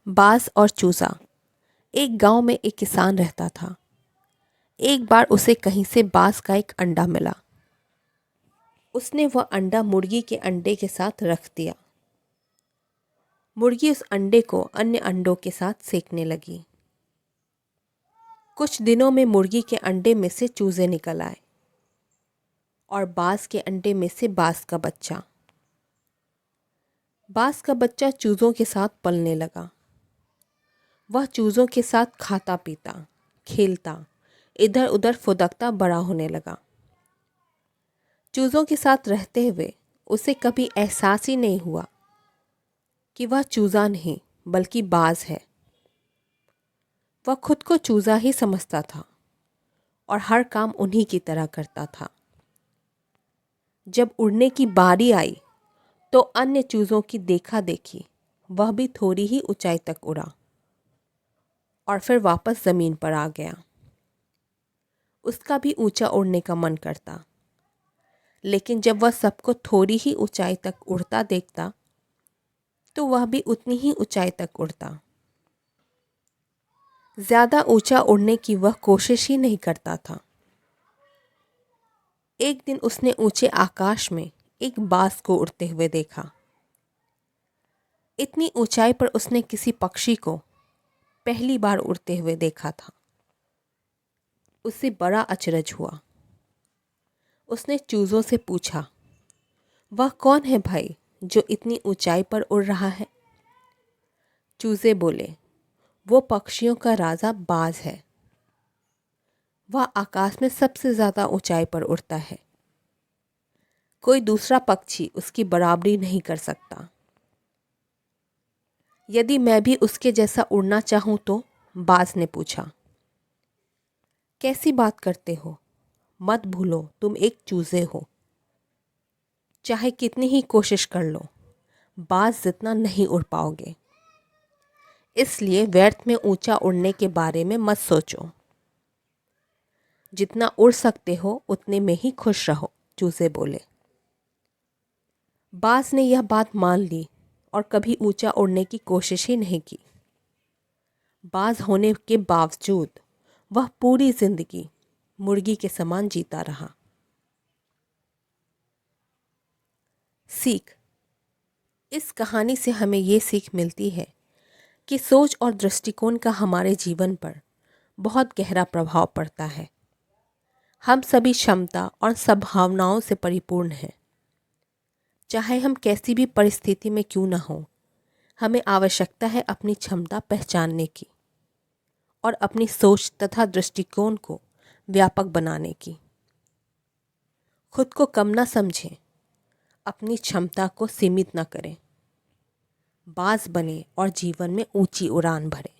बाज और चूजा। एक गांव में एक किसान रहता था। एक बार उसे कहीं से बाज का एक अंडा मिला। उसने वह अंडा मुर्गी के अंडे के साथ रख दिया। मुर्गी उस अंडे को अन्य अंडों के साथ सेकने लगी। कुछ दिनों में मुर्गी के अंडे में से चूजे निकल आए और बाज के अंडे में से बाज का बच्चा। बाज का बच्चा चूजों के साथ पलने लगा। वह चूजों के साथ खाता पीता, खेलता, इधर उधर फुदकता बड़ा होने लगा। चूजों के साथ रहते हुए उसे कभी एहसास ही नहीं हुआ कि वह चूजा नहीं बल्कि बाज है। वह खुद को चूजा ही समझता था और हर काम उन्हीं की तरह करता था। जब उड़ने की बारी आई तो अन्य चूजों की देखा देखी वह भी थोड़ी ही ऊंचाई तक उड़ा और फिर वापस जमीन पर आ गया। उसका भी ऊंचा उड़ने का मन करता, लेकिन जब वह सबको थोड़ी ही ऊंचाई तक उड़ता देखता तो वह भी उतनी ही ऊंचाई तक उड़ता। ज्यादा ऊंचा उड़ने की वह कोशिश ही नहीं करता था। एक दिन उसने ऊंचे आकाश में एक बाज को उड़ते हुए देखा। इतनी ऊंचाई पर उसने किसी पक्षी को पहली बार उड़ते हुए देखा था। उसे बड़ा अचरज हुआ। उसने चूजों से पूछा, वह कौन है भाई जो इतनी ऊंचाई पर उड़ रहा है? चूजे बोले, वो पक्षियों का राजा बाज है। वह आकाश में सबसे ज्यादा ऊंचाई पर उड़ता है। कोई दूसरा पक्षी उसकी बराबरी नहीं कर सकता। यदि मैं भी उसके जैसा उड़ना चाहूं तो? बाज ने पूछा। कैसी बात करते हो? मत भूलो तुम एक चूजे हो। चाहे कितनी ही कोशिश कर लो, बाज जितना नहीं उड़ पाओगे। इसलिए व्यर्थ में ऊंचा उड़ने के बारे में मत सोचो। जितना उड़ सकते हो उतने में ही खुश रहो, चूजे बोले। बाज ने यह बात मान ली और कभी ऊंचा उड़ने की कोशिश ही नहीं की। बाज होने के बावजूद वह पूरी जिंदगी मुर्गी के समान जीता रहा। सीख। इस कहानी से हमें ये सीख मिलती है कि सोच और दृष्टिकोण का हमारे जीवन पर बहुत गहरा प्रभाव पड़ता है। हम सभी क्षमता और संभावनाओं से परिपूर्ण हैं। चाहे हम कैसी भी परिस्थिति में क्यों न हो, हमें आवश्यकता है अपनी क्षमता पहचानने की और अपनी सोच तथा दृष्टिकोण को व्यापक बनाने की। खुद को कम न समझें, अपनी क्षमता को सीमित न करें। बाज बने और जीवन में ऊंची उड़ान भरें।